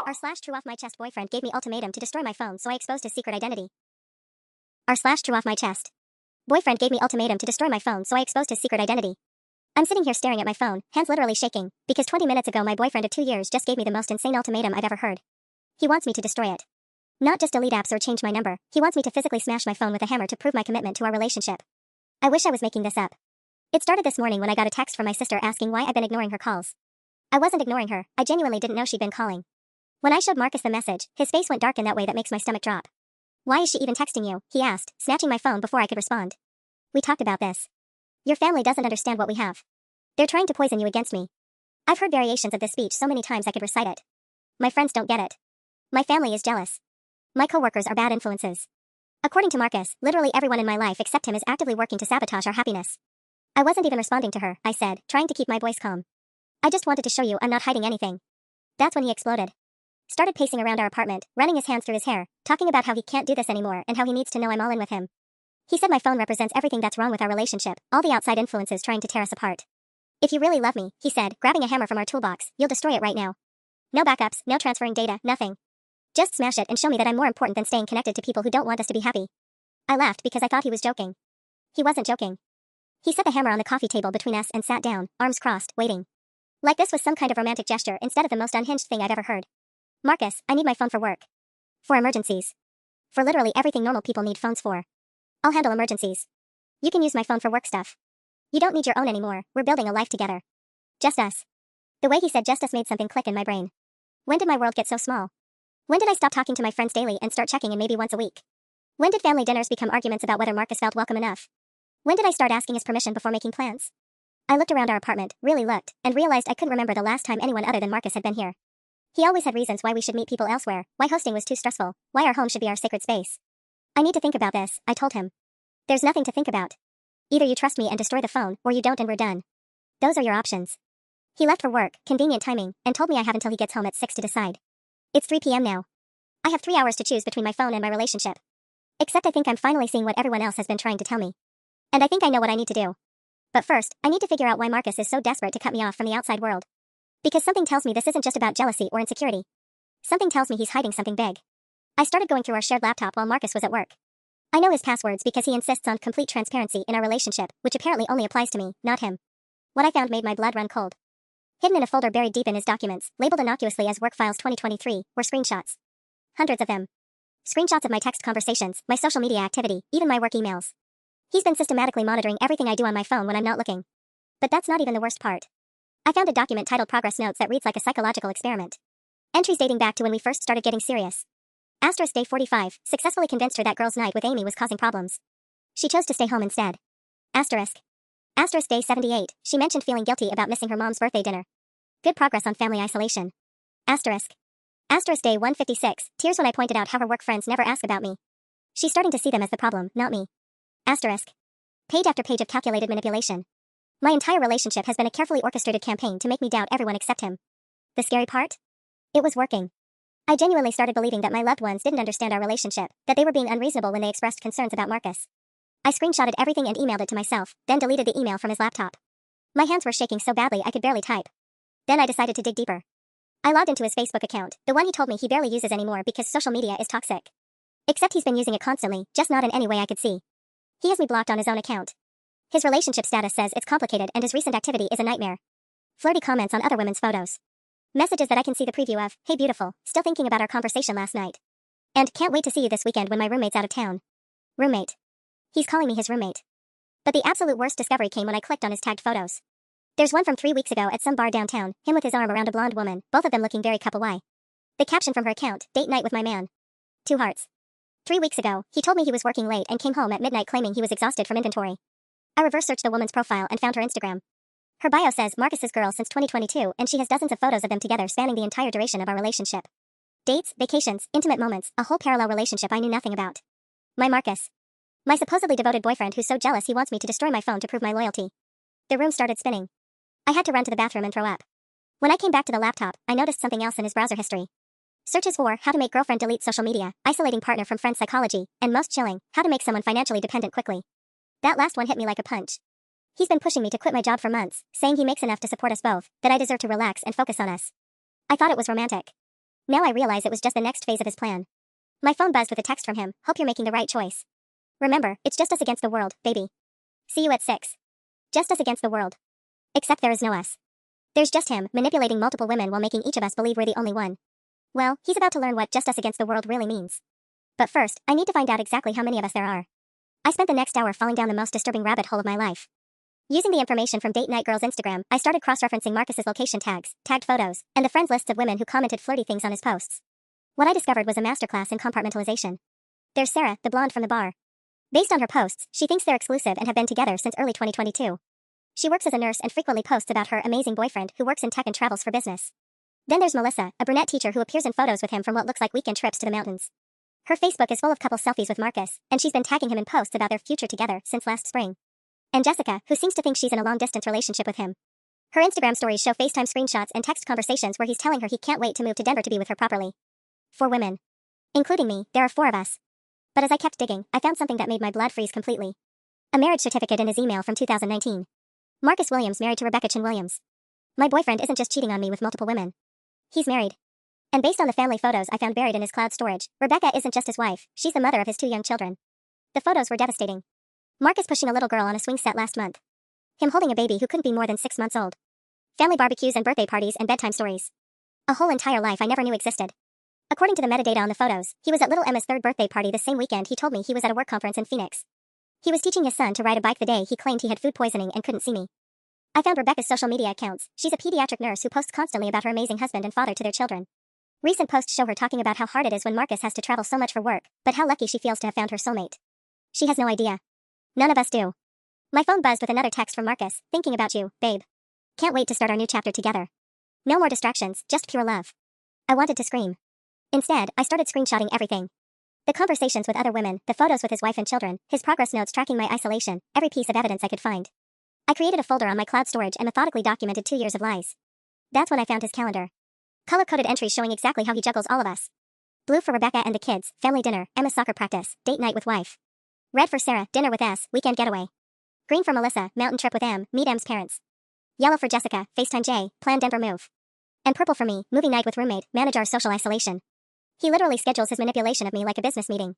r/TrueOffMyChest boyfriend gave me ultimatum to destroy my phone, so I exposed his secret identity. r/TrueOffMyChest boyfriend gave me ultimatum to destroy my phone, so I exposed his secret identity. I'm sitting here staring at my phone, hands literally shaking, because 20 minutes ago my boyfriend of 2 years just gave me the most insane ultimatum I've ever heard. He wants me to destroy it. Not just delete apps or change my number, he wants me to physically smash my phone with a hammer to prove my commitment to our relationship. I wish I was making this up. It started this morning when I got a text from my sister asking why I've been ignoring her calls. I wasn't ignoring her, I genuinely didn't know she'd been calling. When I showed Marcus the message, his face went dark in that way that makes my stomach drop. Why is she even texting you? He asked, snatching my phone before I could respond. We talked about this. Your family doesn't understand what we have. They're trying to poison you against me. I've heard variations of this speech so many times I could recite it. My friends don't get it. My family is jealous. My coworkers are bad influences. According to Marcus, literally everyone in my life except him is actively working to sabotage our happiness. I wasn't even responding to her, I said, trying to keep my voice calm. I just wanted to show you I'm not hiding anything. That's when he exploded. Started pacing around our apartment, running his hands through his hair, talking about how he can't do this anymore and how he needs to know I'm all in with him. He said my phone represents everything that's wrong with our relationship, all the outside influences trying to tear us apart. If you really love me, he said, grabbing a hammer from our toolbox, you'll destroy it right now. No backups, no transferring data, nothing. Just smash it and show me that I'm more important than staying connected to people who don't want us to be happy. I laughed because I thought he was joking. He wasn't joking. He set the hammer on the coffee table between us and sat down, arms crossed, waiting. Like this was some kind of romantic gesture instead of the most unhinged thing I've ever heard. Marcus, I need my phone for work. For emergencies. For literally everything normal people need phones for. I'll handle emergencies. You can use my phone for work stuff. You don't need your own anymore, we're building a life together. Just us. The way he said just us made something click in my brain. When did my world get so small? When did I stop talking to my friends daily and start checking in maybe once a week? When did family dinners become arguments about whether Marcus felt welcome enough? When did I start asking his permission before making plans? I looked around our apartment, really looked, and realized I couldn't remember the last time anyone other than Marcus had been here. He always had reasons why we should meet people elsewhere, why hosting was too stressful, why our home should be our sacred space. I need to think about this, I told him. There's nothing to think about. Either you trust me and destroy the phone, or you don't and we're done. Those are your options. He left for work, convenient timing, and told me I have until he gets home at 6 to decide. It's 3 p.m. now. I have 3 hours to choose between my phone and my relationship. Except I think I'm finally seeing what everyone else has been trying to tell me. And I think I know what I need to do. But first, I need to figure out why Marcus is so desperate to cut me off from the outside world. Because something tells me this isn't just about jealousy or insecurity. Something tells me he's hiding something big. I started going through our shared laptop while Marcus was at work. I know his passwords because he insists on complete transparency in our relationship, which apparently only applies to me, not him. What I found made my blood run cold. Hidden in a folder buried deep in his documents, labeled innocuously as Work Files 2023, were screenshots. Hundreds of them. Screenshots of my text conversations, my social media activity, even my work emails. He's been systematically monitoring everything I do on my phone when I'm not looking. But that's not even the worst part. I found a document titled Progress Notes that reads like a psychological experiment. Entries dating back to when we first started getting serious. Asterisk day 45, successfully convinced her that girls' night with Amy was causing problems. She chose to stay home instead. Asterisk. Asterisk day 78, she mentioned feeling guilty about missing her mom's birthday dinner. Good progress on family isolation. Asterisk. Asterisk day 156, tears when I pointed out how her work friends never ask about me. She's starting to see them as the problem, not me. Asterisk. Page after page of calculated manipulation. My entire relationship has been a carefully orchestrated campaign to make me doubt everyone except him. The scary part? It was working. I genuinely started believing that my loved ones didn't understand our relationship, that they were being unreasonable when they expressed concerns about Marcus. I screenshotted everything and emailed it to myself, then deleted the email from his laptop. My hands were shaking so badly I could barely type. Then I decided to dig deeper. I logged into his Facebook account, the one he told me he barely uses anymore because social media is toxic. Except he's been using it constantly, just not in any way I could see. He has me blocked on his own account. His relationship status says it's complicated and his recent activity is a nightmare. Flirty comments on other women's photos. Messages that I can see the preview of, hey beautiful, still thinking about our conversation last night. And can't wait to see you this weekend when my roommate's out of town. Roommate. He's calling me his roommate. But the absolute worst discovery came when I clicked on his tagged photos. There's one from 3 weeks ago at some bar downtown, him with his arm around a blonde woman, both of them looking very couple Y. The caption from her account, date night with my man. 2 hearts. 3 weeks ago, he told me he was working late and came home at midnight claiming he was exhausted from inventory. I reverse searched the woman's profile and found her Instagram. Her bio says Marcus's girl since 2022 and she has dozens of photos of them together spanning the entire duration of our relationship. Dates, vacations, intimate moments, a whole parallel relationship I knew nothing about. My Marcus. My supposedly devoted boyfriend who's so jealous he wants me to destroy my phone to prove my loyalty. The room started spinning. I had to run to the bathroom and throw up. When I came back to the laptop, I noticed something else in his browser history. Searches for how to make girlfriend delete social media, isolating partner from friend psychology, and most chilling, how to make someone financially dependent quickly. That last one hit me like a punch. He's been pushing me to quit my job for months, saying he makes enough to support us both, that I deserve to relax and focus on us. I thought it was romantic. Now I realize it was just the next phase of his plan. My phone buzzed with a text from him. Hope you're making the right choice. Remember, it's just us against the world, baby. See you at 6. Just us against the world. Except there is no us. There's just him, manipulating multiple women while making each of us believe we're the only one. Well, he's about to learn what just us against the world really means. But first, I need to find out exactly how many of us there are. I spent the next hour falling down the most disturbing rabbit hole of my life. Using the information from Date Night Girl's Instagram, I started cross-referencing Marcus's location tags, tagged photos, and the friends lists of women who commented flirty things on his posts. What I discovered was a masterclass in compartmentalization. There's Sarah, the blonde from the bar. Based on her posts, she thinks they're exclusive and have been together since early 2022. She works as a nurse and frequently posts about her amazing boyfriend who works in tech and travels for business. Then there's Melissa, a brunette teacher who appears in photos with him from what looks like weekend trips to the mountains. Her Facebook is full of couple selfies with Marcus, and she's been tagging him in posts about their future together since last spring. And Jessica, who seems to think she's in a long-distance relationship with him. Her Instagram stories show FaceTime screenshots and text conversations where he's telling her he can't wait to move to Denver to be with her properly. 4 women. Including me, there are 4 of us. But as I kept digging, I found something that made my blood freeze completely. A marriage certificate in his email from 2019. Marcus Williams married to Rebecca Chin Williams. My boyfriend isn't just cheating on me with multiple women. He's married. And based on the family photos I found buried in his cloud storage, Rebecca isn't just his wife, she's the mother of his 2 young children. The photos were devastating. Marcus pushing a little girl on a swing set last month. Him holding a baby who couldn't be more than 6 months old. Family barbecues and birthday parties and bedtime stories. A whole entire life I never knew existed. According to the metadata on the photos, he was at little Emma's 3rd birthday party the same weekend he told me he was at a work conference in Phoenix. He was teaching his son to ride a bike the day he claimed he had food poisoning and couldn't see me. I found Rebecca's social media accounts. She's a pediatric nurse who posts constantly about her amazing husband and father to their children. Recent posts show her talking about how hard it is when Marcus has to travel so much for work, but how lucky she feels to have found her soulmate. She has no idea. None of us do. My phone buzzed with another text from Marcus, thinking about you, babe. Can't wait to start our new chapter together. No more distractions, just pure love. I wanted to scream. Instead, I started screenshotting everything. The conversations with other women, the photos with his wife and children, his progress notes tracking my isolation, every piece of evidence I could find. I created a folder on my cloud storage and methodically documented 2 years of lies. That's when I found his calendar. Color-coded entries showing exactly how he juggles all of us. Blue for Rebecca and the kids, family dinner, Emma's soccer practice, date night with wife. Red for Sarah, dinner with S, weekend getaway. Green for Melissa, mountain trip with M, meet M's parents. Yellow for Jessica, FaceTime J, plan Denver move. And purple for me, movie night with roommate, manage our social isolation. He literally schedules his manipulation of me like a business meeting.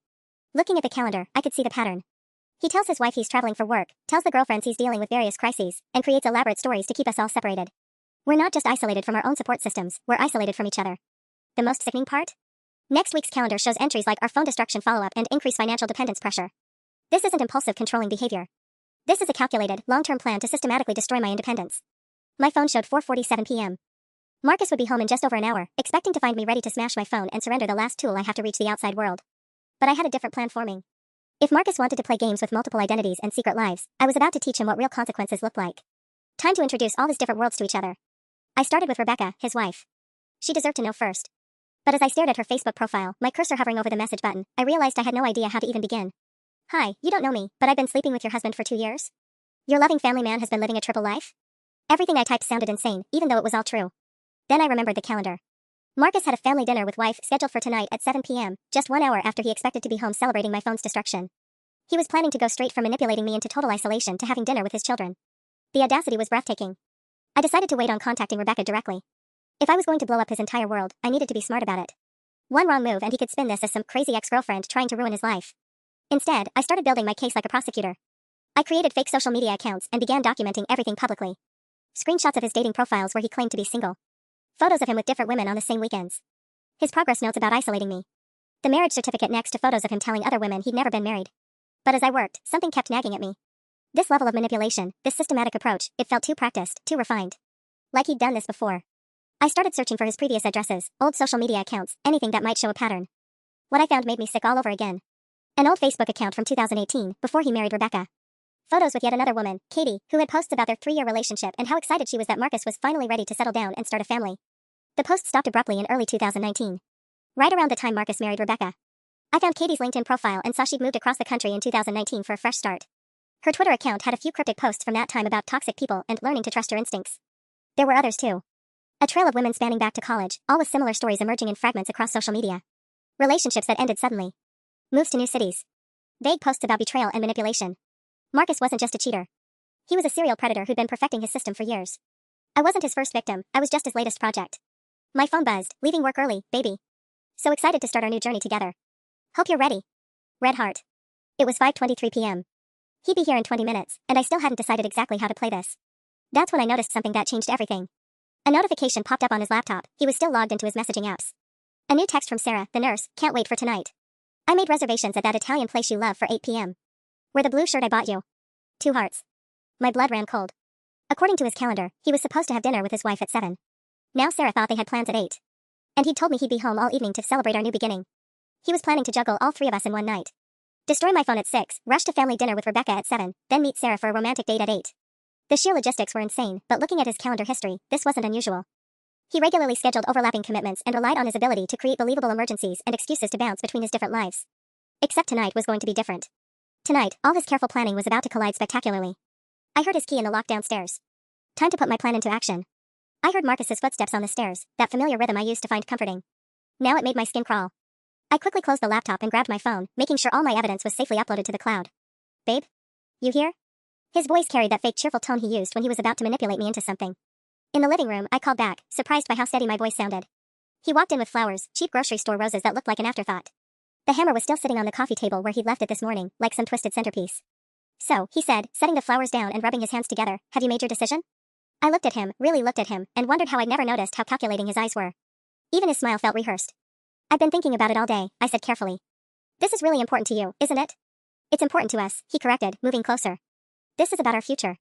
Looking at the calendar, I could see the pattern. He tells his wife he's traveling for work, tells the girlfriends he's dealing with various crises, and creates elaborate stories to keep us all separated. We're not just isolated from our own support systems, we're isolated from each other. The most sickening part? Next week's calendar shows entries like our phone destruction follow-up and increased financial dependence pressure. This isn't impulsive controlling behavior. This is a calculated, long-term plan to systematically destroy my independence. My phone showed 4:47 p.m. Marcus would be home in just over an hour, expecting to find me ready to smash my phone and surrender the last tool I have to reach the outside world. But I had a different plan forming. If Marcus wanted to play games with multiple identities and secret lives, I was about to teach him what real consequences look like. Time to introduce all his different worlds to each other. I started with Rebecca, his wife. She deserved to know first. But as I stared at her Facebook profile, my cursor hovering over the message button, I realized I had no idea how to even begin. Hi, you don't know me, but I've been sleeping with your husband for 2 years? Your loving family man has been living a triple life? Everything I typed sounded insane, even though it was all true. Then I remembered the calendar. Marcus had a family dinner with wife scheduled for tonight at 7 p.m., just 1 hour after he expected to be home celebrating my phone's destruction. He was planning to go straight from manipulating me into total isolation to having dinner with his children. The audacity was breathtaking. I decided to wait on contacting Rebecca directly. If I was going to blow up his entire world, I needed to be smart about it. One wrong move and he could spin this as some crazy ex-girlfriend trying to ruin his life. Instead, I started building my case like a prosecutor. I created fake social media accounts and began documenting everything publicly. Screenshots of his dating profiles where he claimed to be single. Photos of him with different women on the same weekends. His progress notes about isolating me. The marriage certificate next to photos of him telling other women he'd never been married. But as I worked, something kept nagging at me. This level of manipulation, this systematic approach, it felt too practiced, too refined. Like he'd done this before. I started searching for his previous addresses, old social media accounts, anything that might show a pattern. What I found made me sick all over again. An old Facebook account from 2018, before he married Rebecca. Photos with yet another woman, Katie, who had posts about their 3-year relationship and how excited she was that Marcus was finally ready to settle down and start a family. The post stopped abruptly in early 2019. Right around the time Marcus married Rebecca. I found Katie's LinkedIn profile and saw she'd moved across the country in 2019 for a fresh start. Her Twitter account had a few cryptic posts from that time about toxic people and learning to trust your instincts. There were others too. A trail of women spanning back to college, all with similar stories emerging in fragments across social media. Relationships that ended suddenly. Moves to new cities. Vague posts about betrayal and manipulation. Marcus wasn't just a cheater. He was a serial predator who'd been perfecting his system for years. I wasn't his first victim, I was just his latest project. My phone buzzed, leaving work early, baby. So excited to start our new journey together. Hope you're ready. Red heart. It was 5:23 p.m. He'd be here in 20 minutes, and I still hadn't decided exactly how to play this. That's when I noticed something that changed everything. A notification popped up on his laptop. He was still logged into his messaging apps. A new text from Sarah, the nurse, can't wait for tonight. I made reservations at that Italian place you love for 8 p.m. Wear the blue shirt I bought you. 2 hearts. My blood ran cold. According to his calendar, he was supposed to have dinner with his wife at 7. Now Sarah thought they had plans at 8. And he'd told me he'd be home all evening to celebrate our new beginning. He was planning to juggle all 3 of us in one night. Destroy my phone at 6, rush to family dinner with Rebecca at 7, then meet Sarah for a romantic date at 8. The sheer logistics were insane, but looking at his calendar history, this wasn't unusual. He regularly scheduled overlapping commitments and relied on his ability to create believable emergencies and excuses to bounce between his different lives. Except tonight was going to be different. Tonight, all his careful planning was about to collide spectacularly. I heard his key in the lock downstairs. Time to put my plan into action. I heard Marcus's footsteps on the stairs, that familiar rhythm I used to find comforting. Now it made my skin crawl. I quickly closed the laptop and grabbed my phone, making sure all my evidence was safely uploaded to the cloud. Babe? You here? His voice carried that fake cheerful tone he used when he was about to manipulate me into something. In the living room, I called back, surprised by how steady my voice sounded. He walked in with flowers, cheap grocery store roses that looked like an afterthought. The hammer was still sitting on the coffee table where he'd left it this morning, like some twisted centerpiece. So, he said, setting the flowers down and rubbing his hands together, have you made your decision? I looked at him, really looked at him, and wondered how I'd never noticed how calculating his eyes were. Even his smile felt rehearsed. I've been thinking about it all day, I said carefully. This is really important to you, isn't it? It's important to us, he corrected, moving closer. This is about our future.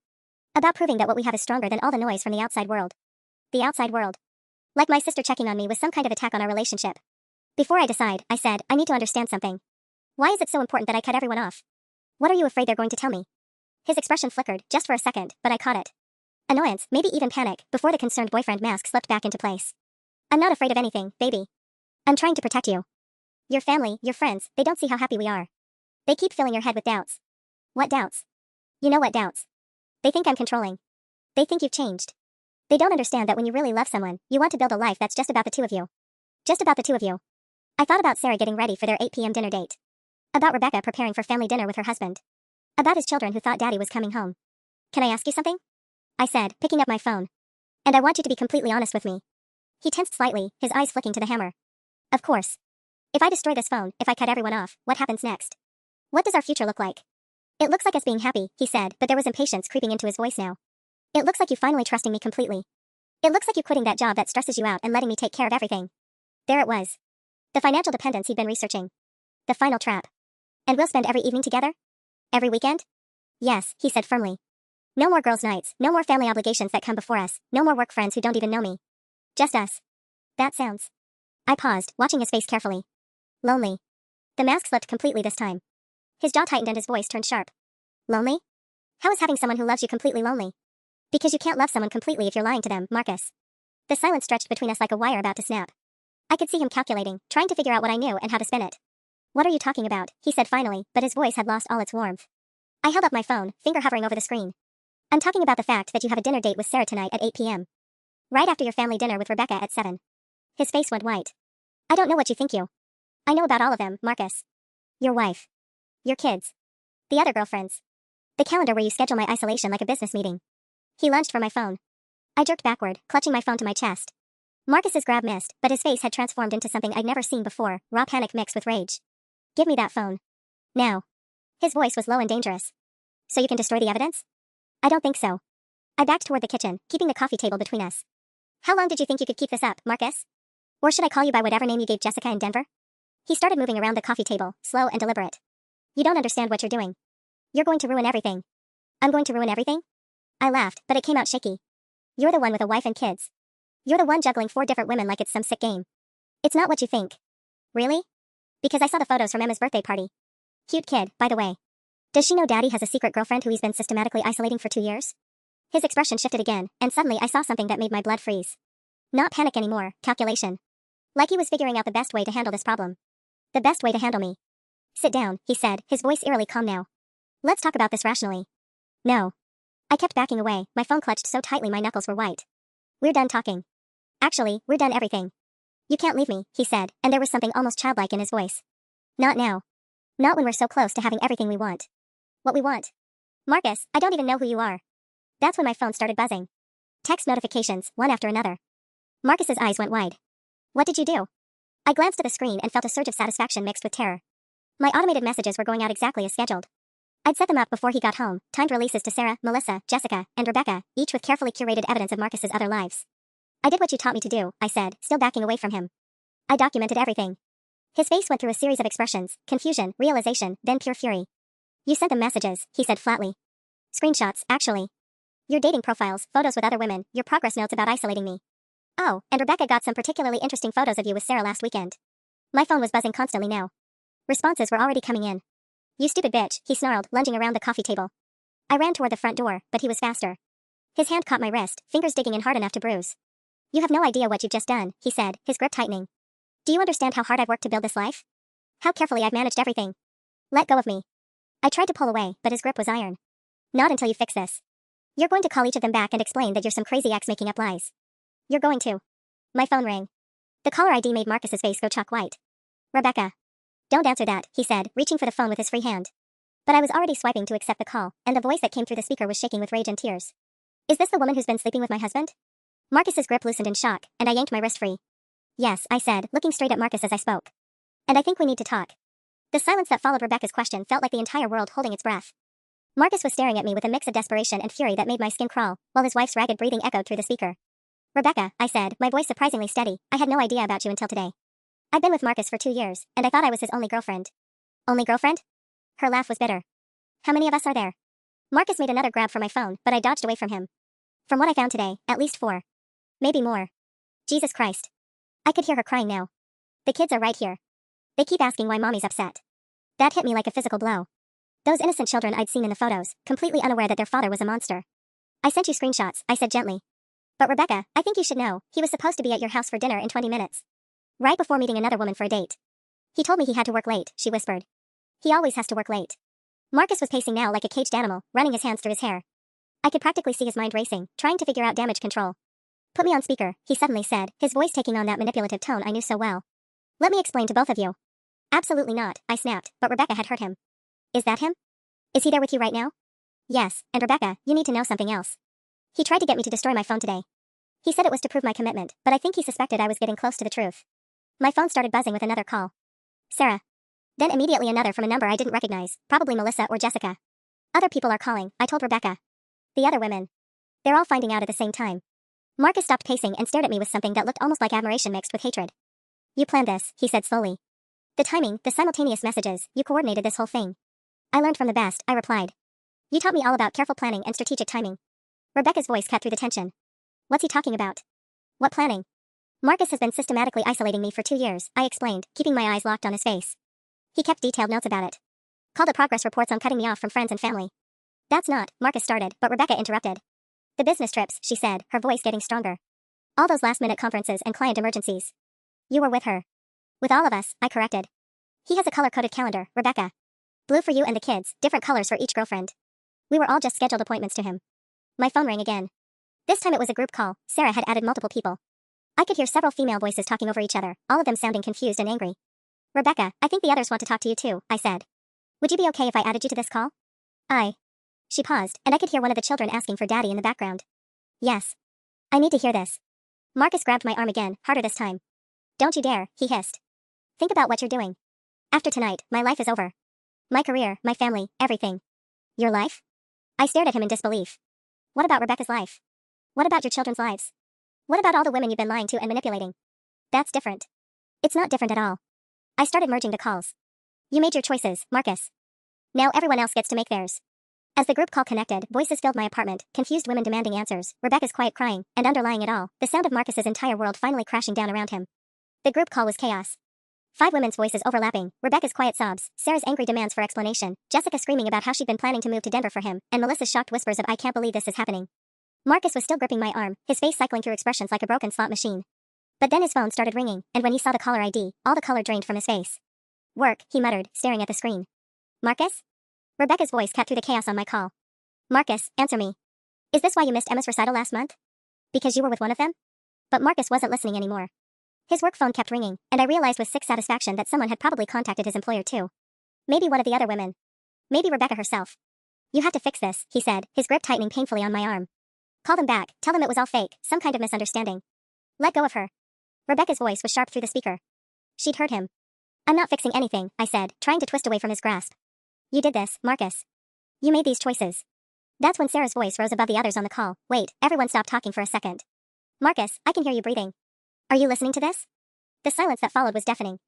About proving that what we have is stronger than all the noise from the outside world. The outside world. Like my sister checking on me was some kind of attack on our relationship. Before I decide, I said, I need to understand something. Why is it so important that I cut everyone off? What are you afraid they're going to tell me? His expression flickered, just for a second, but I caught it. Annoyance, maybe even panic, before the concerned boyfriend mask slipped back into place. I'm not afraid of anything, baby. I'm trying to protect you. Your family, your friends, they don't see how happy we are. They keep filling your head with doubts. What doubts? You know what doubts. They think I'm controlling. They think you've changed. They don't understand that when you really love someone, you want to build a life that's just about the two of you. Just about the two of you. I thought about Sarah getting ready for their 8 p.m. dinner date. About Rebecca preparing for family dinner with her husband. About his children who thought Daddy was coming home. Can I ask you something? I said, picking up my phone. And I want you to be completely honest with me. He tensed slightly, his eyes flicking to the hammer. Of course. If I destroy this phone, if I cut everyone off, what happens next? What does our future look like? It looks like us being happy, he said, but there was impatience creeping into his voice now. It looks like you finally trusting me completely. It looks like you quitting that job that stresses you out and letting me take care of everything. There it was. The financial dependence he'd been researching. The final trap. And we'll spend every evening together? Every weekend? Yes, he said firmly. No more girls' nights, no more family obligations that come before us, no more work friends who don't even know me. Just us. That sounds. I paused, watching his face carefully. Lonely. The mask slipped completely this time. His jaw tightened and his voice turned sharp. Lonely? How is having someone who loves you completely lonely? Because you can't love someone completely if you're lying to them, Marcus. The silence stretched between us like a wire about to snap. I could see him calculating, trying to figure out what I knew and how to spin it. What are you talking about? He said finally, but his voice had lost all its warmth. I held up my phone, finger hovering over the screen. I'm talking about the fact that you have a dinner date with Sarah tonight at 8 p.m. Right after your family dinner with Rebecca at 7. His face went white. I don't know what you think you. I know about all of them, Marcus. Your wife. Your kids. The other girlfriends. The calendar where you schedule my isolation like a business meeting. He lunged for my phone. I jerked backward, clutching my phone to my chest. Marcus's grab missed, but his face had transformed into something I'd never seen before, raw panic mixed with rage. Give me that phone. Now. His voice was low and dangerous. So you can destroy the evidence? I don't think so. I backed toward the kitchen, keeping the coffee table between us. How long did you think you could keep this up, Marcus? Or should I call you by whatever name you gave Jessica in Denver? He started moving around the coffee table, slow and deliberate. You don't understand what you're doing. You're going to ruin everything. I'm going to ruin everything? I laughed, but it came out shaky. You're the one with a wife and kids. You're the one juggling 4 different women like it's some sick game. It's not what you think. Really? Because I saw the photos from Emma's birthday party. Cute kid, by the way. Does she know Daddy has a secret girlfriend who he's been systematically isolating for 2 years? His expression shifted again, and suddenly I saw something that made my blood freeze. Not panic anymore, calculation. Like he was figuring out the best way to handle this problem. The best way to handle me. Sit down, he said, his voice eerily calm now. Let's talk about this rationally. No. I kept backing away, my phone clutched so tightly my knuckles were white. We're done talking. Actually, we're done everything. You can't leave me, he said, and there was something almost childlike in his voice. Not now. Not when we're so close to having everything we want. What we want. Marcus, I don't even know who you are. That's when my phone started buzzing. Text notifications, one after another. Marcus's eyes went wide. What did you do? I glanced at the screen and felt a surge of satisfaction mixed with terror. My automated messages were going out exactly as scheduled. I'd set them up before he got home, timed releases to Sarah, Melissa, Jessica, and Rebecca, each with carefully curated evidence of Marcus's other lives. I did what you taught me to do, I said, still backing away from him. I documented everything. His face went through a series of expressions, confusion, realization, then pure fury. You sent them messages, he said flatly. Screenshots, actually. Your dating profiles, photos with other women, your progress notes about isolating me. Oh, and Rebecca got some particularly interesting photos of you with Sarah last weekend. My phone was buzzing constantly now. Responses were already coming in. You stupid bitch, he snarled, lunging around the coffee table. I ran toward the front door, but he was faster. His hand caught my wrist, fingers digging in hard enough to bruise. You have no idea what you've just done, he said, his grip tightening. Do you understand how hard I've worked to build this life? How carefully I've managed everything? Let go of me. I tried to pull away, but his grip was iron. Not until you fix this. You're going to call each of them back and explain that you're some crazy ex making up lies. You're going to. My phone rang. The caller ID made Marcus's face go chalk white. Rebecca. Don't answer that, he said, reaching for the phone with his free hand. But I was already swiping to accept the call, and the voice that came through the speaker was shaking with rage and tears. Is this the woman who's been sleeping with my husband? Marcus's grip loosened in shock, and I yanked my wrist free. Yes, I said, looking straight at Marcus as I spoke. And I think we need to talk. The silence that followed Rebecca's question felt like the entire world holding its breath. Marcus was staring at me with a mix of desperation and fury that made my skin crawl, while his wife's ragged breathing echoed through the speaker. Rebecca, I said, my voice surprisingly steady, I had no idea about you until today. I've been with Marcus for 2 years, and I thought I was his only girlfriend. Only girlfriend? Her laugh was bitter. How many of us are there? Marcus made another grab for my phone, but I dodged away from him. From what I found today, at least 4. Maybe more. Jesus Christ. I could hear her crying now. The kids are right here. They keep asking why mommy's upset. That hit me like a physical blow. Those innocent children I'd seen in the photos, completely unaware that their father was a monster. I sent you screenshots, I said gently. But Rebecca, I think you should know, he was supposed to be at your house for dinner in 20 minutes. Right before meeting another woman for a date. He told me he had to work late, she whispered. He always has to work late. Marcus was pacing now like a caged animal, running his hands through his hair. I could practically see his mind racing, trying to figure out damage control. Put me on speaker, he suddenly said, his voice taking on that manipulative tone I knew so well. Let me explain to both of you. Absolutely not, I snapped, but Rebecca had heard him. Is that him? Is he there with you right now? Yes, and Rebecca, you need to know something else. He tried to get me to destroy my phone today. He said it was to prove my commitment, but I think he suspected I was getting close to the truth. My phone started buzzing with another call. Sarah. Then immediately another from a number I didn't recognize, probably Melissa or Jessica. Other people are calling, I told Rebecca. The other women. They're all finding out at the same time. Marcus stopped pacing and stared at me with something that looked almost like admiration mixed with hatred. You planned this, he said slowly. The timing, the simultaneous messages, you coordinated this whole thing. I learned from the best, I replied. You taught me all about careful planning and strategic timing. Rebecca's voice cut through the tension. What's he talking about? What planning? Marcus has been systematically isolating me for 2 years, I explained, keeping my eyes locked on his face. He kept detailed notes about it. Called it progress reports on cutting me off from friends and family. That's not, Marcus started, but Rebecca interrupted. The business trips, she said, her voice getting stronger. All those last-minute conferences and client emergencies. You were with her. With all of us, I corrected. He has a color-coded calendar, Rebecca. Blue for you and the kids, different colors for each girlfriend. We were all just scheduled appointments to him. My phone rang again. This time it was a group call. Sarah had added multiple people. I could hear several female voices talking over each other, all of them sounding confused and angry. Rebecca, I think the others want to talk to you too, I said. Would you be okay if I added you to this call? She paused, and I could hear one of the children asking for daddy in the background. Yes. I need to hear this. Marcus grabbed my arm again, harder this time. Don't you dare, he hissed. Think about what you're doing. After tonight, my life is over. My career, my family, everything. Your life? I stared at him in disbelief. What about Rebecca's life? What about your children's lives? What about all the women you've been lying to and manipulating? That's different. It's not different at all. I started merging the calls. You made your choices, Marcus. Now everyone else gets to make theirs. As the group call connected, voices filled my apartment, confused women demanding answers, Rebecca's quiet crying, and underlying it all, the sound of Marcus's entire world finally crashing down around him. The group call was chaos. 5 women's voices overlapping, Rebecca's quiet sobs, Sarah's angry demands for explanation, Jessica screaming about how she'd been planning to move to Denver for him, and Melissa's shocked whispers of I can't believe this is happening. Marcus was still gripping my arm, his face cycling through expressions like a broken slot machine. But then his phone started ringing, and when he saw the caller ID, all the color drained from his face. Work, he muttered, staring at the screen. Marcus? Rebecca's voice cut through the chaos on my call. Marcus, answer me. Is this why you missed Emma's recital last month? Because you were with one of them? But Marcus wasn't listening anymore. His work phone kept ringing, and I realized with sick satisfaction that someone had probably contacted his employer too. Maybe one of the other women. Maybe Rebecca herself. You have to fix this, he said, his grip tightening painfully on my arm. Call them back, tell them it was all fake, some kind of misunderstanding. Let go of her. Rebecca's voice was sharp through the speaker. She'd heard him. I'm not fixing anything, I said, trying to twist away from his grasp. You did this, Marcus. You made these choices. That's when Sarah's voice rose above the others on the call. Wait, everyone stopped talking for a second. Marcus, I can hear you breathing. Are you listening to this? The silence that followed was deafening.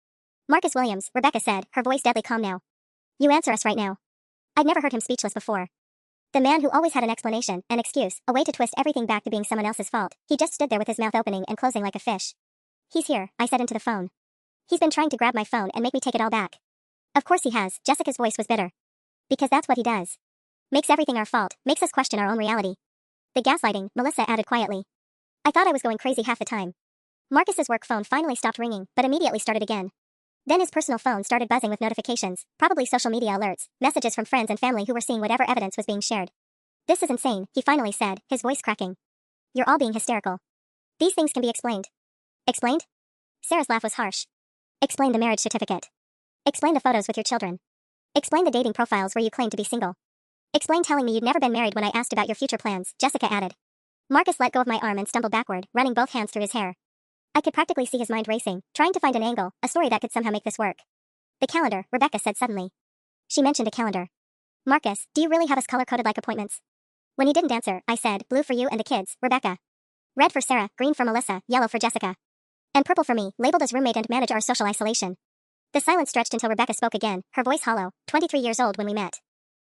Marcus Williams, Rebecca said, her voice deadly calm now. You answer us right now. I'd never heard him speechless before. The man who always had an explanation, an excuse, a way to twist everything back to being someone else's fault. He just stood there with his mouth opening and closing like a fish. He's here, I said into the phone. He's been trying to grab my phone and make me take it all back. Of course he has, Jessica's voice was bitter. Because that's what he does. Makes everything our fault, makes us question our own reality. The gaslighting, Melissa added quietly. I thought I was going crazy half the time. Marcus's work phone finally stopped ringing, but immediately started again. Then his personal phone started buzzing with notifications, probably social media alerts, messages from friends and family who were seeing whatever evidence was being shared. This is insane, he finally said, his voice cracking. You're all being hysterical. These things can be explained. Explained? Sarah's laugh was harsh. Explain the marriage certificate. Explain the photos with your children. Explain the dating profiles where you claim to be single. Explain telling me you'd never been married when I asked about your future plans, Jessica added. Marcus let go of my arm and stumbled backward, running both hands through his hair. I could practically see his mind racing, trying to find an angle, a story that could somehow make this work. The calendar, Rebecca said suddenly. She mentioned a calendar. Marcus, do you really have us color-coded like appointments? When he didn't answer, I said, blue for you and the kids, Rebecca. Red for Sarah, green for Melissa, yellow for Jessica. And purple for me, labeled as roommate and manage our social isolation. The silence stretched until Rebecca spoke again, her voice hollow, 23 years old when we met.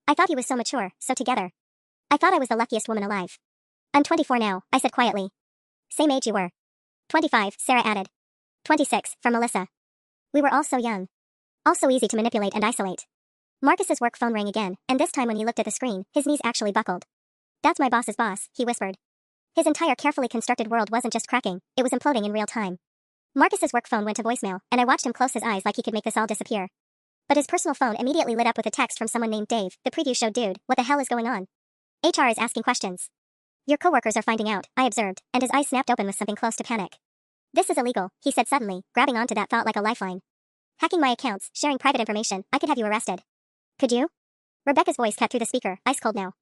I thought he was so mature, so together. I thought I was the luckiest woman alive. I'm 24 now, I said quietly. Same age you were. 25, Sarah added. 26, for Melissa. We were all so young. All so easy to manipulate and isolate. Marcus's work phone rang again, and this time when he looked at the screen, his knees actually buckled. That's my boss's boss, he whispered. His entire carefully constructed world wasn't just cracking, it was imploding in real time. Marcus's work phone went to voicemail, and I watched him close his eyes like he could make this all disappear. But his personal phone immediately lit up with a text from someone named Dave. The preview showed, dude, what the hell is going on? HR is asking questions. Your coworkers are finding out, I observed, and his eyes snapped open with something close to panic. This is illegal, he said suddenly, grabbing onto that thought like a lifeline. Hacking my accounts, sharing private information, I could have you arrested. Could you? Rebecca's voice cut through the speaker, ice cold now.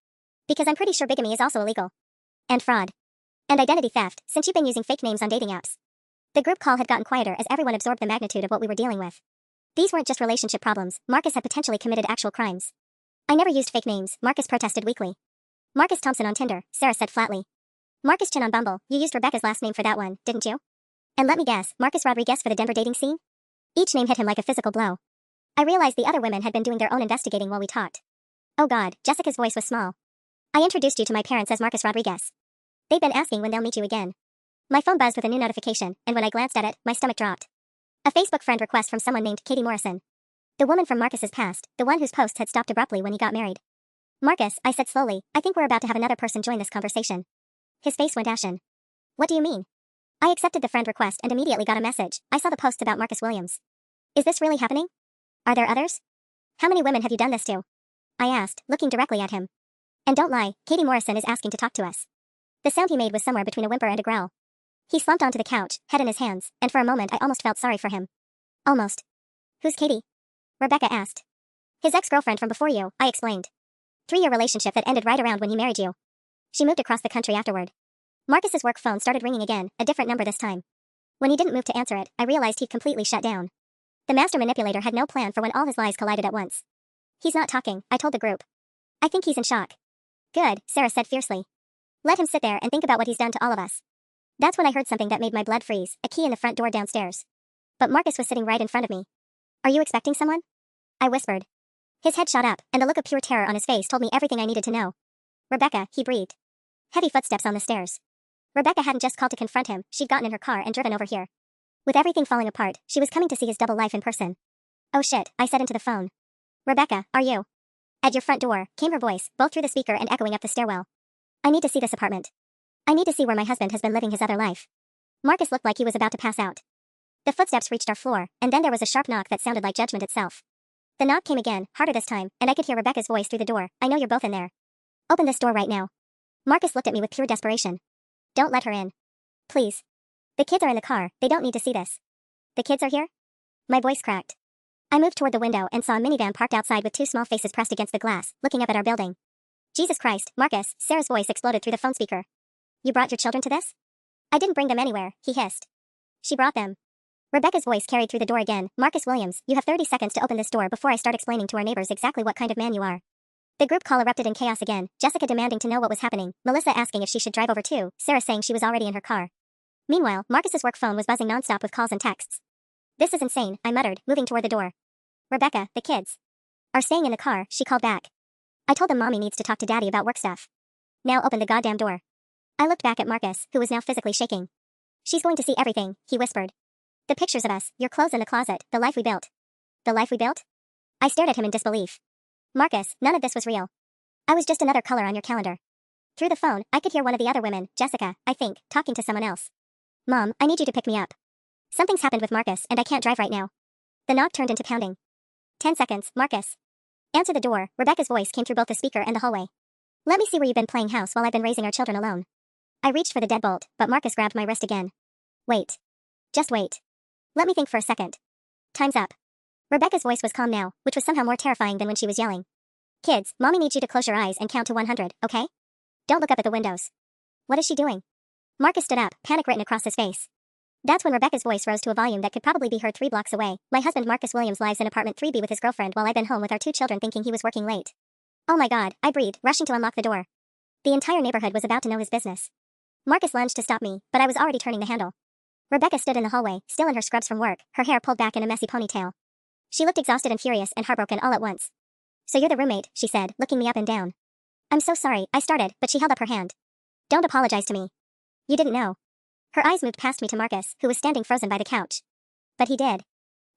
Because I'm pretty sure bigamy is also illegal. And fraud. And identity theft, since you've been using fake names on dating apps. The group call had gotten quieter as everyone absorbed the magnitude of what we were dealing with. These weren't just relationship problems, Marcus had potentially committed actual crimes. I never used fake names, Marcus protested weakly. Marcus Thompson on Tinder, Sarah said flatly. Marcus Chin on Bumble, you used Rebecca's last name for that one, didn't you? And let me guess, Marcus Rodriguez for the Denver dating scene? Each name hit him like a physical blow. I realized the other women had been doing their own investigating while we talked. Oh God, Jessica's voice was small. I introduced you to my parents as Marcus Rodriguez. They've been asking when they'll meet you again. My phone buzzed with a new notification, and when I glanced at it, my stomach dropped. A Facebook friend request from someone named Katie Morrison. The woman from Marcus's past, the one whose posts had stopped abruptly when he got married. Marcus, I said slowly, I think we're about to have another person join this conversation. His face went ashen. What do you mean? I accepted the friend request and immediately got a message. I saw the posts about Marcus Williams. Is this really happening? Are there others? How many women have you done this to? I asked, looking directly at him. And don't lie, Katie Morrison is asking to talk to us. The sound he made was somewhere between a whimper and a growl. He slumped onto the couch, head in his hands, and for a moment I almost felt sorry for him. Almost. Who's Katie? Rebecca asked. His ex-girlfriend from before you, I explained. 3-year relationship that ended right around when he married you. She moved across the country afterward. Marcus's work phone started ringing again, a different number this time. When he didn't move to answer it, I realized he'd completely shut down. The master manipulator had no plan for when all his lies collided at once. He's not talking, I told the group. I think he's in shock. Good, Sarah said fiercely. Let him sit there and think about what he's done to all of us. That's when I heard something that made my blood freeze, a key in the front door downstairs. But Marcus was sitting right in front of me. Are you expecting someone? I whispered. His head shot up, and the look of pure terror on his face told me everything I needed to know. Rebecca, he breathed. Heavy footsteps on the stairs. Rebecca hadn't just called to confront him, she'd gotten in her car and driven over here. With everything falling apart, she was coming to see his double life in person. Oh shit, I said into the phone. Rebecca, are you? At your front door, came her voice, both through the speaker and echoing up the stairwell. I need to see this apartment. I need to see where my husband has been living his other life. Marcus looked like he was about to pass out. The footsteps reached our floor, and then there was a sharp knock that sounded like judgment itself. The knock came again, harder this time, and I could hear Rebecca's voice through the door. I know you're both in there. Open this door right now. Marcus looked at me with pure desperation. Don't let her in. Please. The kids are in the car, they don't need to see this. The kids are here? My voice cracked. I moved toward the window and saw a minivan parked outside with 2 small faces pressed against the glass, looking up at our building. Jesus Christ, Marcus, Sarah's voice exploded through the phone speaker. You brought your children to this? I didn't bring them anywhere, he hissed. She brought them. Rebecca's voice carried through the door again. Marcus Williams, you have 30 seconds to open this door before I start explaining to our neighbors exactly what kind of man you are. The group call erupted in chaos again, Jessica demanding to know what was happening, Melissa asking if she should drive over too, Sarah saying she was already in her car. Meanwhile, Marcus's work phone was buzzing nonstop with calls and texts. This is insane, I muttered, moving toward the door. Rebecca, the kids are staying in the car, she called back. I told them mommy needs to talk to daddy about work stuff. Now open the goddamn door. I looked back at Marcus, who was now physically shaking. She's going to see everything, he whispered. The pictures of us, your clothes in the closet, the life we built. The life we built? I stared at him in disbelief. Marcus, none of this was real. I was just another color on your calendar. Through the phone, I could hear one of the other women, Jessica, I think, talking to someone else. Mom, I need you to pick me up. Something's happened with Marcus and I can't drive right now. The knock turned into pounding. 10 seconds, Marcus. Answer the door, Rebecca's voice came through both the speaker and the hallway. Let me see where you've been playing house while I've been raising our children alone. I reached for the deadbolt, but Marcus grabbed my wrist again. Wait. Just wait. Let me think for a second. Time's up. Rebecca's voice was calm now, which was somehow more terrifying than when she was yelling. Kids, mommy needs you to close your eyes and count to 100, okay? Don't look up at the windows. What is she doing? Marcus stood up, panic written across his face. That's when Rebecca's voice rose to a volume that could probably be heard 3 blocks away. My husband Marcus Williams lives in apartment 3B with his girlfriend while I've been home with our 2 children thinking he was working late. Oh my god, I breathed, rushing to unlock the door. The entire neighborhood was about to know his business. Marcus lunged to stop me, but I was already turning the handle. Rebecca stood in the hallway, still in her scrubs from work, her hair pulled back in a messy ponytail. She looked exhausted and furious and heartbroken all at once. So you're the roommate, she said, looking me up and down. I'm so sorry, I started, but she held up her hand. Don't apologize to me. You didn't know. Her eyes moved past me to Marcus, who was standing frozen by the couch. But he did.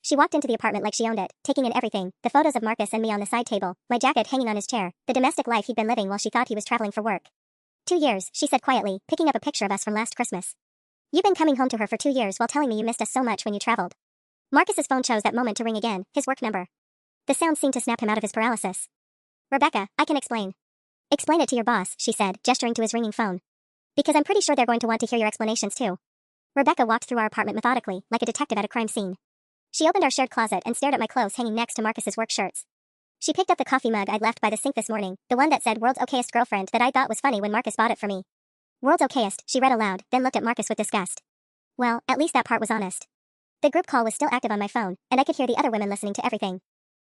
She walked into the apartment like she owned it, taking in everything, the photos of Marcus and me on the side table, my jacket hanging on his chair, the domestic life he'd been living while she thought he was traveling for work. 2 years, she said quietly, picking up a picture of us from last Christmas. You've been coming home to her for 2 years while telling me you missed us so much when you traveled. Marcus's phone chose that moment to ring again, his work number. The sound seemed to snap him out of his paralysis. Rebecca, I can explain. Explain it to your boss, she said, gesturing to his ringing phone. Because I'm pretty sure they're going to want to hear your explanations too. Rebecca walked through our apartment methodically, like a detective at a crime scene. She opened our shared closet and stared at my clothes hanging next to Marcus's work shirts. She picked up the coffee mug I'd left by the sink this morning, the one that said World's Okayest Girlfriend that I thought was funny when Marcus bought it for me. World's Okayest, she read aloud, then looked at Marcus with disgust. Well, at least that part was honest. The group call was still active on my phone, and I could hear the other women listening to everything.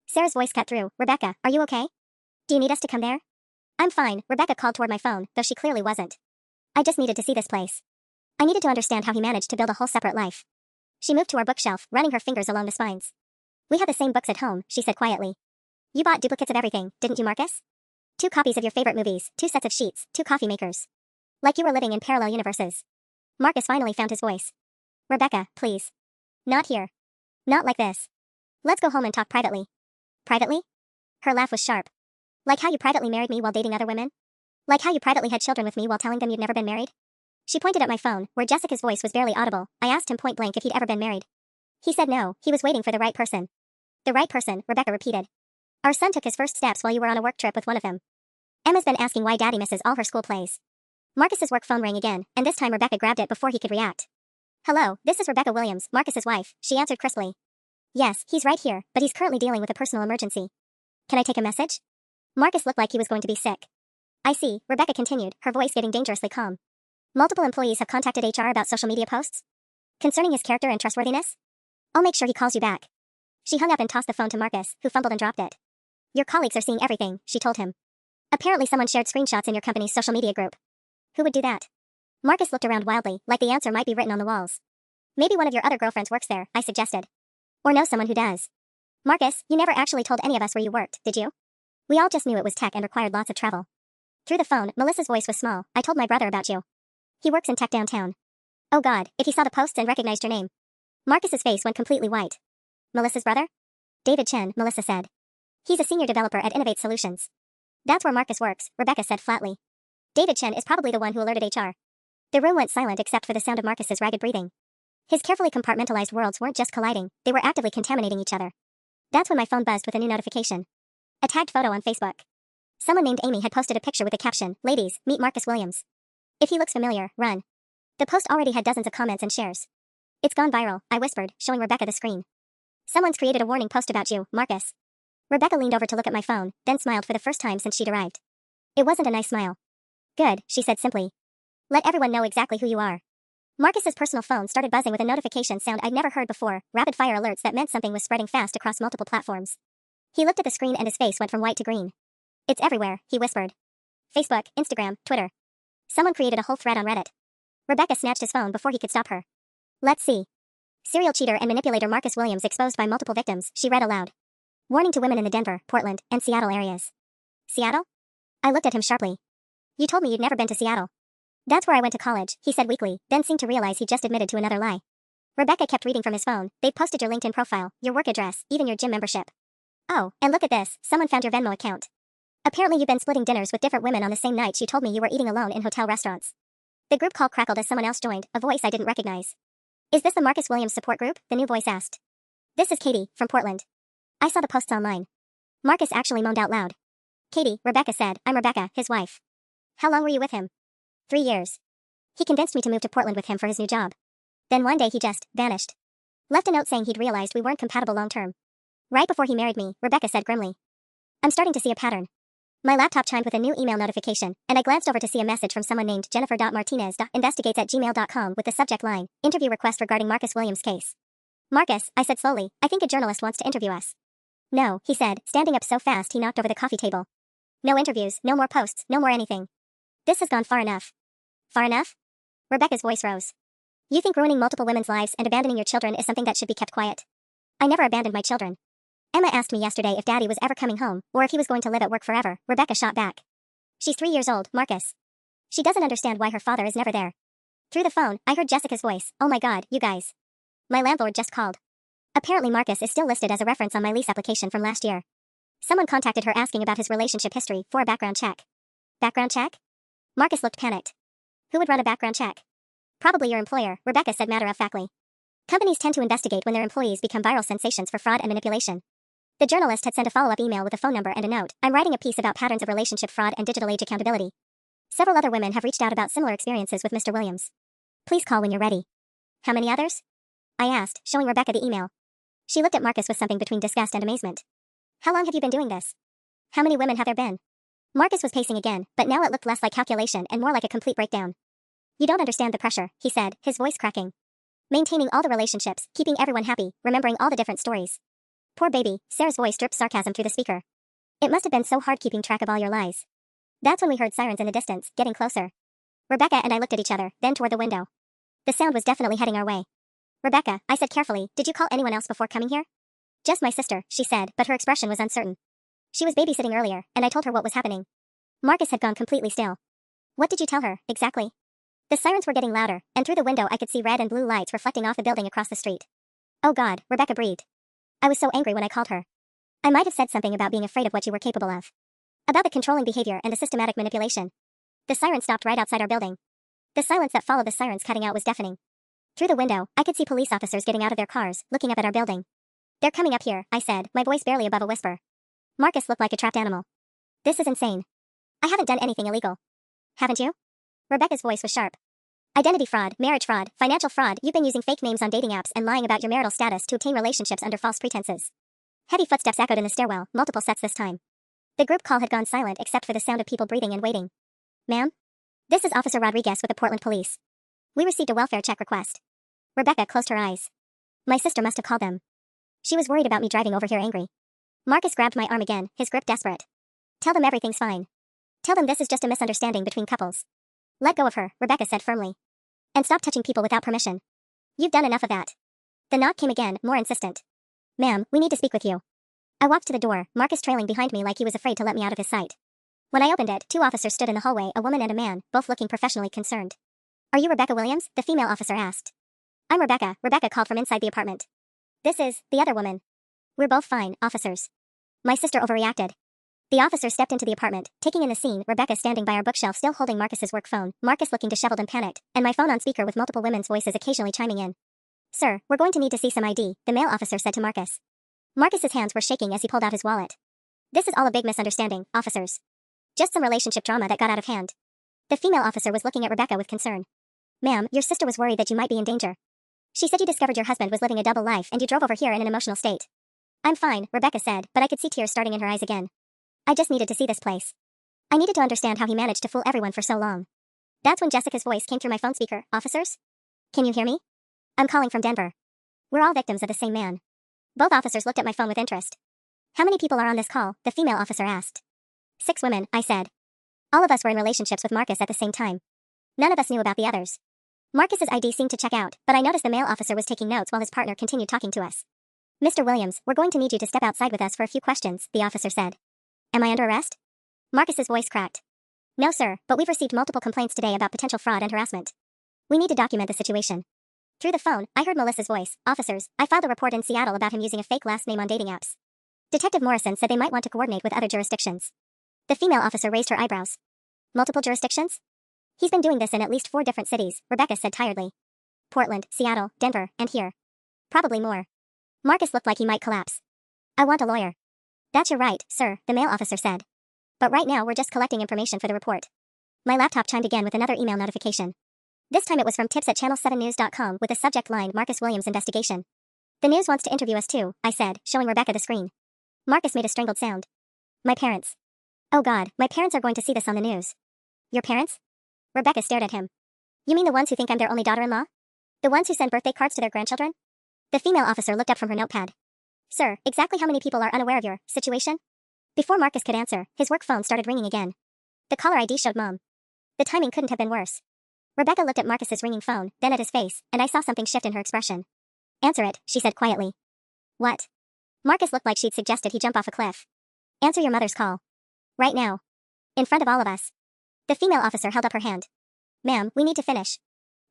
Sarah's voice cut through. Rebecca, are you okay? Do you need us to come there? I'm fine, Rebecca called toward my phone, though she clearly wasn't. I just needed to see this place. I needed to understand how he managed to build a whole separate life. She moved to our bookshelf, running her fingers along the spines. We have the same books at home, she said quietly. You bought duplicates of everything, didn't you, Marcus? 2 copies of your favorite movies, 2 sets of sheets, 2 coffee makers. Like you were living in parallel universes. Marcus finally found his voice. Rebecca, please. Not here. Not like this. Let's go home and talk privately. Privately? Her laugh was sharp. Like how you privately married me while dating other women? Like how you privately had children with me while telling them you'd never been married? She pointed at my phone, where Jessica's voice was barely audible. I asked him point blank if he'd ever been married. He said no, he was waiting for the right person. The right person, Rebecca repeated. Our son took his first steps while you were on a work trip with one of them. Emma's been asking why Daddy misses all her school plays. Marcus's work phone rang again, and this time Rebecca grabbed it before he could react. Hello, this is Rebecca Williams, Marcus's wife, she answered crisply. Yes, he's right here, but he's currently dealing with a personal emergency. Can I take a message? Marcus looked like he was going to be sick. I see, Rebecca continued, her voice getting dangerously calm. Multiple employees have contacted HR about social media posts concerning his character and trustworthiness. I'll make sure he calls you back. She hung up and tossed the phone to Marcus, who fumbled and dropped it. Your colleagues are seeing everything, she told him. Apparently someone shared screenshots in your company's social media group. Who would do that? Marcus looked around wildly, like the answer might be written on the walls. Maybe one of your other girlfriends works there, I suggested. Or know someone who does. Marcus, you never actually told any of us where you worked, did you? We all just knew it was tech and required lots of travel. Through the phone, Melissa's voice was small. I told my brother about you. He works in tech downtown. Oh god, if he saw the posts and recognized your name. Marcus's face went completely white. Melissa's brother? David Chen, Melissa said. He's a senior developer at Innovate Solutions. That's where Marcus works, Rebecca said flatly. David Chen is probably the one who alerted HR. The room went silent except for the sound of Marcus's ragged breathing. His carefully compartmentalized worlds weren't just colliding, they were actively contaminating each other. That's when my phone buzzed with a new notification. A tagged photo on Facebook. Someone named Amy had posted a picture with the caption, Ladies, meet Marcus Williams. If he looks familiar, run. The post already had dozens of comments and shares. It's gone viral, I whispered, showing Rebecca the screen. Someone's created a warning post about you, Marcus. Rebecca leaned over to look at my phone, then smiled for the first time since she'd arrived. It wasn't a nice smile. Good, she said simply. Let everyone know exactly who you are. Marcus's personal phone started buzzing with a notification sound I'd never heard before, rapid-fire alerts that meant something was spreading fast across multiple platforms. He looked at the screen and his face went from white to green. It's everywhere, he whispered. Facebook, Instagram, Twitter. Someone created a whole thread on Reddit. Rebecca snatched his phone before he could stop her. Let's see. Serial cheater and manipulator Marcus Williams exposed by multiple victims, she read aloud. Warning to women in the Denver, Portland, and Seattle areas. Seattle? I looked at him sharply. You told me you'd never been to Seattle. That's where I went to college, he said weakly, then seemed to realize he just admitted to another lie. Rebecca kept reading from his phone. They've posted your LinkedIn profile, your work address, even your gym membership. Oh, and look at this, someone found your Venmo account. Apparently you've been splitting dinners with different women on the same nights you told me you were eating alone in hotel restaurants. The group call crackled as someone else joined, a voice I didn't recognize. Is this the Marcus Williams support group? The new voice asked. This is Katie, from Portland. I saw the posts online. Marcus actually moaned out loud. Katie, Rebecca said, I'm Rebecca, his wife. How long were you with him? 3 years. He convinced me to move to Portland with him for his new job. Then one day he just vanished. Left a note saying he'd realized we weren't compatible long term. Right before he married me, Rebecca said grimly. I'm starting to see a pattern. My laptop chimed with a new email notification, and I glanced over to see a message from someone named Jennifer.Martinez.investigates@gmail.com with the subject line, interview request regarding Marcus Williams' case. Marcus, I said slowly, I think a journalist wants to interview us. No, he said, standing up so fast he knocked over the coffee table. No interviews, no more posts, no more anything. This has gone far enough. Far enough? Rebecca's voice rose. You think ruining multiple women's lives and abandoning your children is something that should be kept quiet? I never abandoned my children. Emma asked me yesterday if Daddy was ever coming home, or if he was going to live at work forever, Rebecca shot back. She's 3 years old, Marcus. She doesn't understand why her father is never there. Through the phone, I heard Jessica's voice. Oh my God, you guys. My landlord just called. Apparently Marcus is still listed as a reference on my lease application from last year. Someone contacted her asking about his relationship history for a background check. Background check? Marcus looked panicked. Who would run a background check? Probably your employer, Rebecca said matter-of-factly. Companies tend to investigate when their employees become viral sensations for fraud and manipulation. The journalist had sent a follow-up email with a phone number and a note. I'm writing a piece about patterns of relationship fraud and digital age accountability. Several other women have reached out about similar experiences with Mr. Williams. Please call when you're ready. How many others? I asked, showing Rebecca the email. She looked at Marcus with something between disgust and amazement. How long have you been doing this? How many women have there been? Marcus was pacing again, but now it looked less like calculation and more like a complete breakdown. You don't understand the pressure, he said, his voice cracking. Maintaining all the relationships, keeping everyone happy, remembering all the different stories. Poor baby, Sarah's voice dripped sarcasm through the speaker. It must have been so hard keeping track of all your lies. That's when we heard sirens in the distance, getting closer. Rebecca and I looked at each other, then toward the window. The sound was definitely heading our way. Rebecca, I said carefully, did you call anyone else before coming here? Just my sister, she said, but her expression was uncertain. She was babysitting earlier, and I told her what was happening. Marcus had gone completely still. What did you tell her, exactly? The sirens were getting louder, and through the window I could see red and blue lights reflecting off the building across the street. Oh God, Rebecca breathed. I was so angry when I called her. I might have said something about being afraid of what you were capable of. About the controlling behavior and the systematic manipulation. The siren stopped right outside our building. The silence that followed the sirens cutting out was deafening. Through the window, I could see police officers getting out of their cars, looking up at our building. They're coming up here, I said, my voice barely above a whisper. Marcus looked like a trapped animal. This is insane. I haven't done anything illegal. Haven't you? Rebecca's voice was sharp. Identity fraud, marriage fraud, financial fraud, you've been using fake names on dating apps and lying about your marital status to obtain relationships under false pretenses. Heavy footsteps echoed in the stairwell, multiple sets this time. The group call had gone silent except for the sound of people breathing and waiting. Ma'am? This is Officer Rodriguez with the Portland Police. We received a welfare check request. Rebecca closed her eyes. My sister must have called them. She was worried about me driving over here angry. Marcus grabbed my arm again, his grip desperate. Tell them everything's fine. Tell them this is just a misunderstanding between couples. Let go of her, Rebecca said firmly. And stop touching people without permission. You've done enough of that. The knock came again, more insistent. Ma'am, we need to speak with you. I walked to the door, Marcus trailing behind me like he was afraid to let me out of his sight. When I opened it, 2 officers stood in the hallway, a woman and a man, both looking professionally concerned. Are you Rebecca Williams? The female officer asked. I'm Rebecca, Rebecca called from inside the apartment. This is the other woman. We're both fine, officers. My sister overreacted. The officer stepped into the apartment, taking in the scene, Rebecca standing by our bookshelf still holding Marcus's work phone, Marcus looking disheveled and panicked, and my phone on speaker with multiple women's voices occasionally chiming in. Sir, we're going to need to see some ID, the male officer said to Marcus. Marcus's hands were shaking as he pulled out his wallet. This is all a big misunderstanding, officers. Just some relationship drama that got out of hand. The female officer was looking at Rebecca with concern. Ma'am, your sister was worried that you might be in danger. She said you discovered your husband was living a double life and you drove over here in an emotional state. I'm fine, Rebecca said, but I could see tears starting in her eyes again. I just needed to see this place. I needed to understand how he managed to fool everyone for so long. That's when Jessica's voice came through my phone speaker. Officers? Can you hear me? I'm calling from Denver. We're all victims of the same man. Both officers looked at my phone with interest. How many people are on this call? The female officer asked. 6 women, I said. All of us were in relationships with Marcus at the same time. None of us knew about the others. Marcus's ID seemed to check out, but I noticed the male officer was taking notes while his partner continued talking to us. Mr. Williams, we're going to need you to step outside with us for a few questions, the officer said. Am I under arrest? Marcus's voice cracked. No, sir, but we've received multiple complaints today about potential fraud and harassment. We need to document the situation. Through the phone, I heard Melissa's voice. Officers, I filed a report in Seattle about him using a fake last name on dating apps. Detective Morrison said they might want to coordinate with other jurisdictions. The female officer raised her eyebrows. Multiple jurisdictions? He's been doing this in at least 4 different cities, Rebecca said tiredly. Portland, Seattle, Denver, and here. Probably more. Marcus looked like he might collapse. I want a lawyer. That's your right, sir, the male officer said. But right now we're just collecting information for the report. My laptop chimed again with another email notification. This time it was from tips@channel7news.com with the subject line Marcus Williams investigation. The news wants to interview us too, I said, showing Rebecca the screen. Marcus made a strangled sound. My parents. Oh God, my parents are going to see this on the news. Your parents? Rebecca stared at him. You mean the ones who think I'm their only daughter-in-law? The ones who send birthday cards to their grandchildren? The female officer looked up from her notepad. Sir, exactly how many people are unaware of your situation? Before Marcus could answer, his work phone started ringing again. The caller ID showed Mom. The timing couldn't have been worse. Rebecca looked at Marcus's ringing phone, then at his face, and I saw something shift in her expression. Answer it, she said quietly. What? Marcus looked like she'd suggested he jump off a cliff. Answer your mother's call. Right now. In front of all of us. The female officer held up her hand. Ma'am, we need to finish.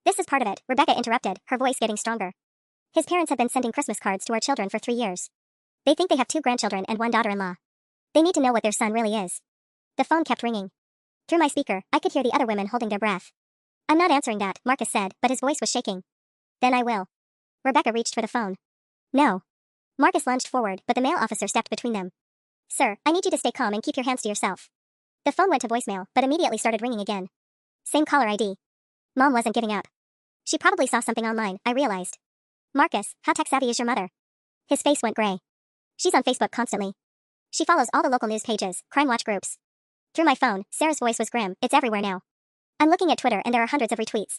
This is part of it, Rebecca interrupted, her voice getting stronger. His parents have been sending Christmas cards to our children for 3 years. They think they have 2 grandchildren and 1 daughter-in-law. They need to know what their son really is. The phone kept ringing. Through my speaker, I could hear the other women holding their breath. I'm not answering that, Marcus said, but his voice was shaking. Then I will. Rebecca reached for the phone. No. Marcus lunged forward, but the male officer stepped between them. Sir, I need you to stay calm and keep your hands to yourself. The phone went to voicemail, but immediately started ringing again. Same caller ID. Mom wasn't giving up. She probably saw something online, I realized. Marcus, how tech-savvy is your mother? His face went gray. She's on Facebook constantly. She follows all the local news pages, crime watch groups. Through my phone, Sarah's voice was grim. It's everywhere now. I'm looking at Twitter and there are hundreds of retweets.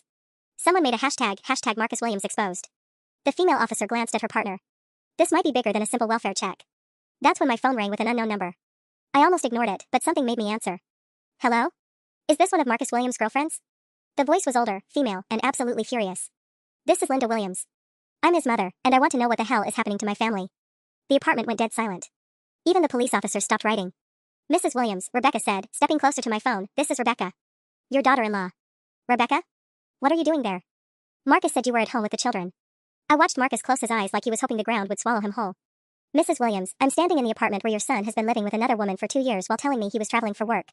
Someone made a hashtag Marcus Williams exposed. The female officer glanced at her partner. This might be bigger than a simple welfare check. That's when my phone rang with an unknown number. I almost ignored it, but something made me answer. Hello? Is this one of Marcus Williams' girlfriends? The voice was older, female, and absolutely furious. This is Linda Williams. I'm his mother, and I want to know what the hell is happening to my family. The apartment went dead silent. Even the police officer stopped writing. Mrs. Williams, Rebecca said, stepping closer to my phone, this is Rebecca. Your daughter-in-law. Rebecca? What are you doing there? Marcus said you were at home with the children. I watched Marcus close his eyes like he was hoping the ground would swallow him whole. Mrs. Williams, I'm standing in the apartment where your son has been living with another woman for 2 years while telling me he was traveling for work.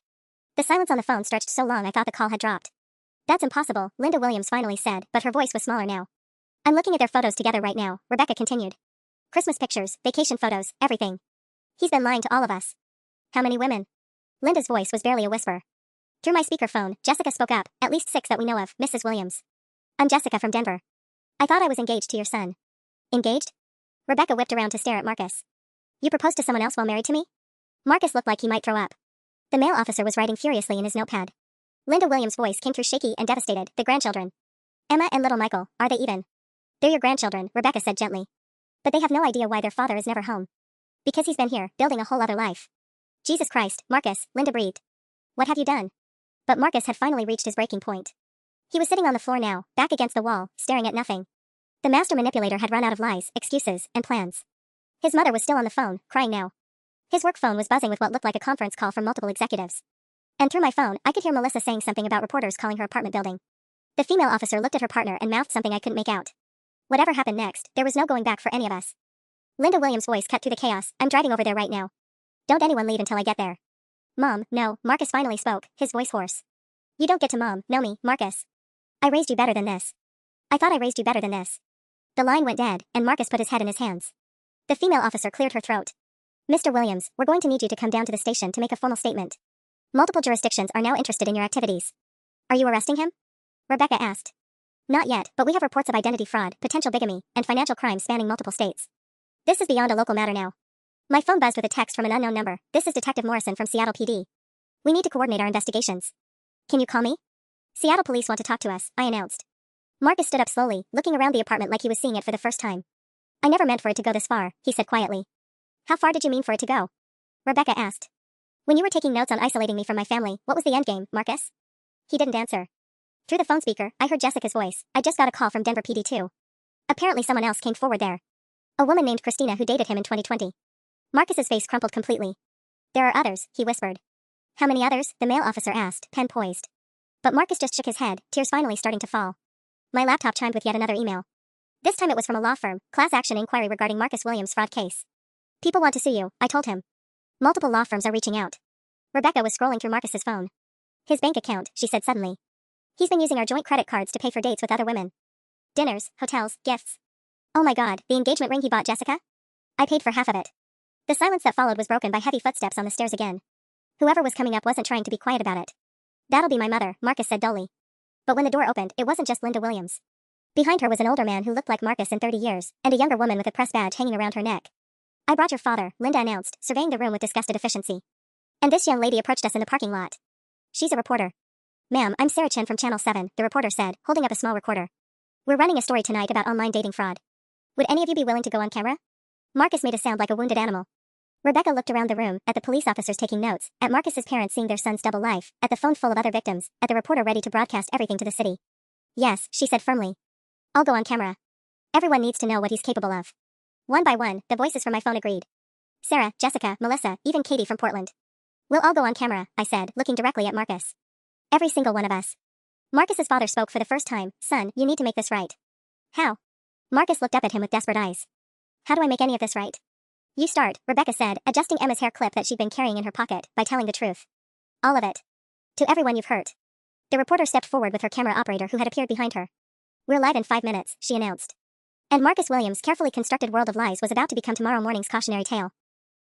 The silence on the phone stretched so long I thought the call had dropped. That's impossible, Linda Williams finally said, but her voice was smaller now. I'm looking at their photos together right now, Rebecca continued. Christmas pictures, vacation photos, everything. He's been lying to all of us. How many women? Linda's voice was barely a whisper. Through my speakerphone, Jessica spoke up, at least 6 that we know of, Mrs. Williams. I'm Jessica from Denver. I thought I was engaged to your son. Engaged? Rebecca whipped around to stare at Marcus. You proposed to someone else while married to me? Marcus looked like he might throw up. The male officer was writing furiously in his notepad. Linda Williams' voice came through shaky and devastated. The grandchildren. Emma and little Michael, are they even? They're your grandchildren, Rebecca said gently. But they have no idea why their father is never home. Because he's been here, building a whole other life. Jesus Christ, Marcus, Linda breathed. What have you done? But Marcus had finally reached his breaking point. He was sitting on the floor now, back against the wall, staring at nothing. The master manipulator had run out of lies, excuses, and plans. His mother was still on the phone, crying now. His work phone was buzzing with what looked like a conference call from multiple executives. And through my phone, I could hear Melissa saying something about reporters calling her apartment building. The female officer looked at her partner and mouthed something I couldn't make out. Whatever happened next, there was no going back for any of us. Linda Williams' voice cut through the chaos. I'm driving over there right now. Don't anyone leave until I get there. Mom, no, Marcus finally spoke, his voice hoarse. You don't get to mom, know me, Marcus. I raised you better than this. I thought I raised you better than this. The line went dead, and Marcus put his head in his hands. The female officer cleared her throat. Mr. Williams, we're going to need you to come down to the station to make a formal statement. Multiple jurisdictions are now interested in your activities. Are you arresting him? Rebecca asked. Not yet, but we have reports of identity fraud, potential bigamy, and financial crime spanning multiple states. This is beyond a local matter now. My phone buzzed with a text from an unknown number. This is Detective Morrison from Seattle PD. We need to coordinate our investigations. Can you call me? Seattle police want to talk to us, I announced. Marcus stood up slowly, looking around the apartment like he was seeing it for the first time. I never meant for it to go this far, he said quietly. How far did you mean for it to go? Rebecca asked. When you were taking notes on isolating me from my family, what was the endgame, Marcus? He didn't answer. Through the phone speaker, I heard Jessica's voice. I just got a call from Denver PD too. Apparently someone else came forward there. A woman named Christina who dated him in 2020. Marcus's face crumpled completely. There are others, he whispered. How many others? The male officer asked, pen poised. But Marcus just shook his head, tears finally starting to fall. My laptop chimed with yet another email. This time it was from a law firm, class action inquiry regarding Marcus Williams' fraud case. People want to sue you, I told him. Multiple law firms are reaching out. Rebecca was scrolling through Marcus's phone. His bank account, she said suddenly. He's been using our joint credit cards to pay for dates with other women. Dinners, hotels, gifts. Oh my god, the engagement ring he bought Jessica? I paid for half of it. The silence that followed was broken by heavy footsteps on the stairs again. Whoever was coming up wasn't trying to be quiet about it. That'll be my mother, Marcus said dully. But when the door opened, it wasn't just Linda Williams. Behind her was an older man who looked like Marcus in 30 years, and a younger woman with a press badge hanging around her neck. I brought your father, Linda announced, surveying the room with disgusted efficiency. And this young lady approached us in the parking lot. She's a reporter. Ma'am, I'm Sarah Chen from Channel 7, the reporter said, holding up a small recorder. We're running a story tonight about online dating fraud. Would any of you be willing to go on camera? Marcus made a sound like a wounded animal. Rebecca looked around the room, at the police officers taking notes, at Marcus's parents seeing their son's double life, at the phone full of other victims, at the reporter ready to broadcast everything to the city. Yes, she said firmly. I'll go on camera. Everyone needs to know what he's capable of. One by one, the voices from my phone agreed. Sarah, Jessica, Melissa, even Katie from Portland. We'll all go on camera, I said, looking directly at Marcus. Every single one of us. Marcus's father spoke for the first time. Son, you need to make this right. How? Marcus looked up at him with desperate eyes. How do I make any of this right? You start, Rebecca said, adjusting Emma's hair clip that she'd been carrying in her pocket, by telling the truth. All of it. To everyone you've hurt. The reporter stepped forward with her camera operator who had appeared behind her. We're live in 5 minutes, she announced. And Marcus Williams' carefully constructed world of lies was about to become tomorrow morning's cautionary tale.